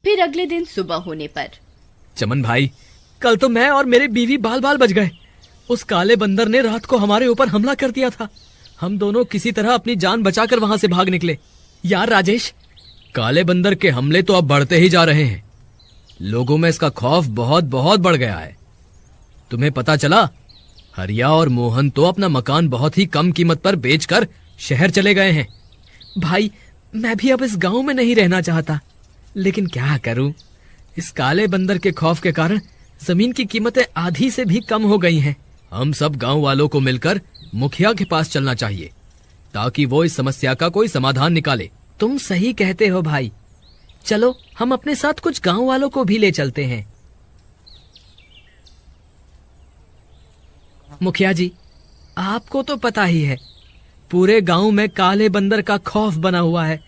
फिर अगले दिन सुबह होने पर चमन भाई, कल तो मैं और मेरे बीवी बाल बाल बच गए। उस काले बंदर ने रात को हमारे ऊपर हमला कर दिया था। हम दोनों किसी तरह अपनी जान बचाकर वहां से भाग निकले। यार राजेश, काले बंदर के हमले तो अब बढ़ते ही जा रहे हैं। लोगों में इसका खौफ बहुत बहुत बढ़ गया है। तुम्हें पता चला, हरिया और मोहन तो अपना मकान बहुत ही कम कीमत पर बेचकर शहर चले गए हैं। भाई, मैं भी अब इस गांव में नहीं रहना चाहता, लेकिन क्या करूं, इस काले बंदर के खौफ के कारण जमीन की कीमतें आधी से भी कम हो गई हैं। हम सब गांव वालों को मिलकर मुखिया के पास चलना चाहिए, ताकि वो इस समस्या का कोई समाधान निकाले। तुम सही कहते हो भाई, चलो हम अपने साथ कुछ गांव वालों को भी ले चलते हैं। मुखिया जी, आपको तो पता ही है, पूरे गांव में काले बंदर का खौफ बना हुआ है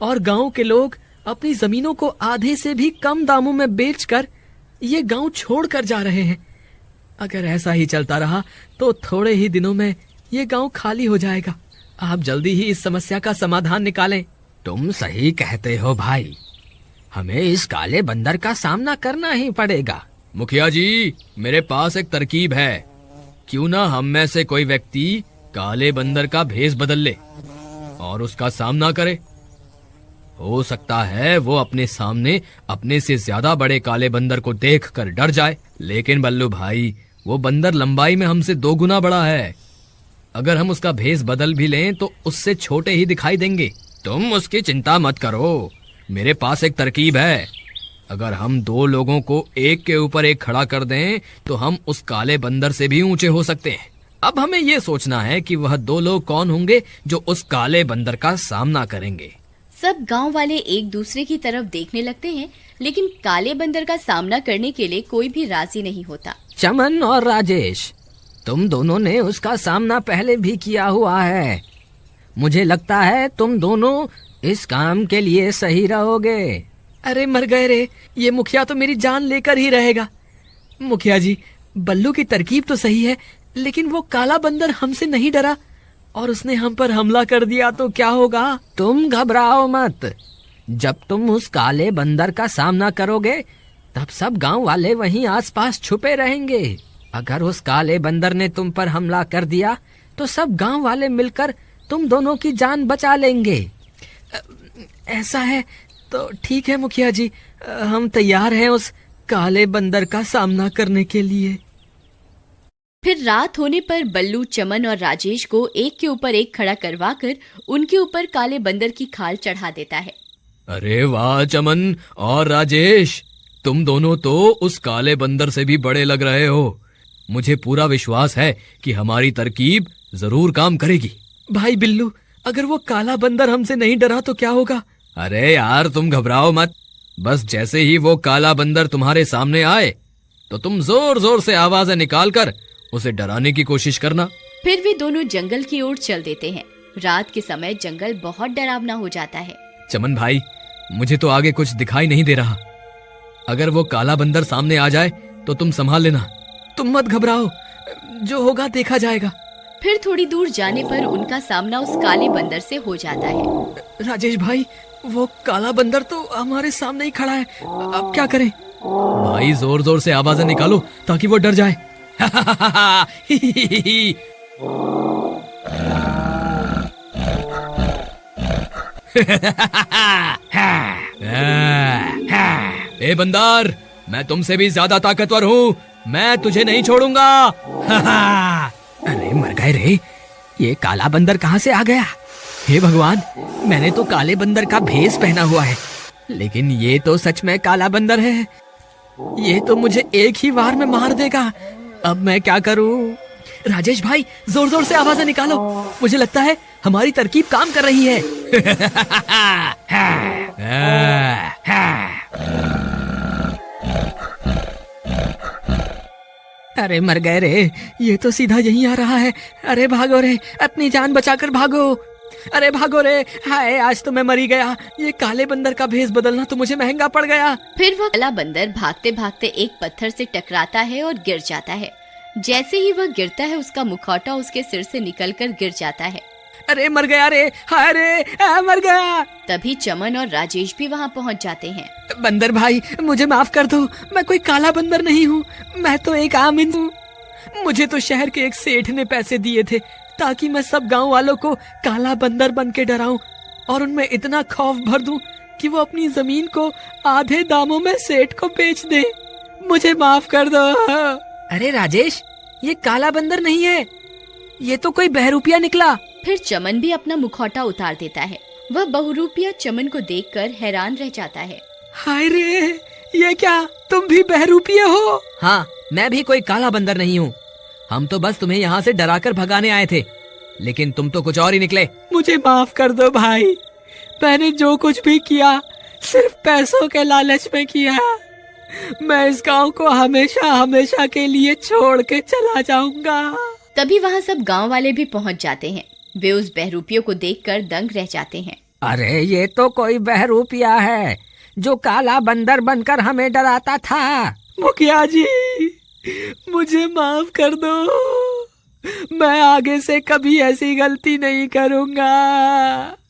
और गांव के लोग अपनी जमीनों को आधे से भी कम दामों में बेचकर ये गांव छोड़कर जा रहे हैं। अगर ऐसा ही चलता रहा तो थोड़े ही दिनों में ये गांव खाली हो जाएगा। आप जल्दी ही इस समस्या का समाधान निकालें। तुम सही कहते हो भाई, हमें इस काले बंदर का सामना करना ही पड़ेगा। मुखिया जी, मेरे पास एक तरकीब है। क्यों ना हम में से कोई व्यक्ति काले बंदर का भेष बदल ले और उसका सामना करे। हो सकता है वो अपने सामने अपने से ज्यादा बड़े काले बंदर को देखकर डर जाए, लेकिन बल्लू भाई, वो बंदर लंबाई में हमसे 2 गुना बड़ा है। अगर हम उसका भेष बदल भी लें तो उससे छोटे ही दिखाई देंगे। तुम उसकी चिंता मत करो, मेरे पास एक तरकीब है। अगर हम 2 लोगों को एक के ऊपर एक खड़ा कर दें तो हम उस काले बंदर से भी ऊंचे हो सकते हैं। अब हमें ये सोचना है कि वह 2 लोग कौन होंगे जो उस काले बंदर का सामना करेंगे। सब गांव वाले एक दूसरे की तरफ देखने लगते हैं, लेकिन काले बंदर का सामना करने के लिए कोई भी राजी नहीं होता। चमन और राजेश, तुम दोनों ने उसका सामना पहले भी किया हुआ है। मुझे लगता है तुम दोनों इस काम के लिए सही रहोगे। अरे मर गए रे, ये मुखिया तो मेरी जान लेकर ही रहेगा। मुखिया जी, बल्लू की तरकीब तो सही है, लेकिन वो काला बंदर हमसे नहीं डरा और उसने हम पर हमला कर दिया तो क्या होगा? तुम घबराओ मत। जब तुम उस काले बंदर का सामना करोगे तब सब गांव वाले वहीं आसपास छुपे रहेंगे। अगर उस काले बंदर ने तुम पर हमला कर दिया तो सब गांव वाले मिलकर तुम दोनों की जान बचा लेंगे। ऐसा है तो ठीक है मुखिया जी, हम तैयार हैं उस काले बंदर का सामना करने के लिए। फिर रात होने पर बल्लू चमन और राजेश को एक के ऊपर एक खड़ा करवाकर उनके ऊपर काले बंदर की खाल चढ़ा देता है। अरे वाह चमन और राजेश, तुम दोनों तो उस काले बंदर से भी बड़े लग रहे हो। मुझे पूरा विश्वास है कि हमारी तरकीब जरूर काम करेगी। भाई बिल्लू, अगर वो काला बंदर हमसे नहीं डरा तो क्या होगा? अरे यार, तुम घबराओ मत। बस जैसे ही वो काला बंदर तुम्हारे सामने आए तो तुम जोर जोर से आवाजें निकालकर उसे डराने की कोशिश करना। फिर वे दोनों जंगल की ओर चल देते हैं। रात के समय जंगल बहुत डरावना हो जाता है। चमन भाई, मुझे तो आगे कुछ दिखाई नहीं दे रहा। अगर वो काला बंदर सामने आ जाए तो तुम संभाल लेना। तुम मत घबराओ, जो होगा देखा जाएगा। फिर थोड़ी दूर जाने पर उनका सामना उस काले बंदर से हो जाता है। राजेश भाई, वो काला बंदर तो हमारे सामने ही खड़ा है, अब क्या करें? भाई जोर जोर से आवाजें निकालो ताकि वो डर जाए। ए बंदर, मैं तुमसे भी ज्यादा ताकतवर हूँ, मैं तुझे नहीं छोड़ूंगा। अरे मर गए रे, ये काला बंदर कहाँ से आ गया? हे भगवान, मैंने तो काले बंदर का भेष पहना हुआ है, लेकिन ये तो सच में काला बंदर है। ये तो मुझे एक ही वार में मार देगा। अब मैं क्या करूं? राजेश भाई, जोर जोर से आवाजें निकालो, मुझे लगता है हमारी तरकीब काम कर रही है। अरे मर गए रे, ये तो सीधा यहीं आ रहा है। अरे भागो रे, अपनी जान बचाकर भागो। अरे भागो रे, हाय आज तो मैं मरी गया। ये काले बंदर का भेष बदलना तो मुझे महंगा पड़ गया। फिर वह काला बंदर भागते भागते एक पत्थर से टकराता है और गिर जाता है। जैसे ही वह गिरता है, उसका मुखौटा उसके सिर से निकलकर गिर जाता है। अरे मर गया रे, हाय रे, मर गया। तभी चमन और राजेश भी वहाँ पहुँच जाते हैं। बंदर भाई, मुझे माफ कर दो, मैं कोई काला बंदर नहीं हूँ, मैं तो एक आम हूँ। मुझे तो शहर के एक सेठ ने पैसे दिए थे ताकि मैं सब गांव वालों को काला बंदर बन के डराऊं और उनमें इतना खौफ भर दूं कि वो अपनी जमीन को आधे दामों में सेठ को बेच दे। मुझे माफ कर दो। अरे राजेश, ये काला बंदर नहीं है, ये तो कोई बहरूपिया निकला। फिर चमन भी अपना मुखौटा उतार देता है। वह बहुरूपिया चमन को देखकर हैरान रह जाता है। हाय रे, ये क्या, तुम भी बहरूपिया हो? हाँ, मैं भी कोई काला बंदर नहीं हूँ। हम तो बस तुम्हें यहाँ से डराकर भगाने आए थे, लेकिन तुम तो कुछ और ही निकले। मुझे माफ कर दो भाई, मैंने जो कुछ भी किया सिर्फ पैसों के लालच में किया। मैं इस गांव को हमेशा हमेशा के लिए छोड़ के चला जाऊंगा। तभी वहाँ सब गांव वाले भी पहुँच जाते हैं। वे उस बहरूपियों को देखकर दंग रह जाते हैं। अरे ये तो कोई बहरूपिया है जो काला बंदर बनकर हमें डराता था। मुखिया जी, मुझे माफ कर दो, मैं आगे से कभी ऐसी गलती नहीं करूंगा।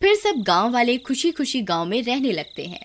फिर सब गांव वाले खुशी खुशी गांव में रहने लगते हैं।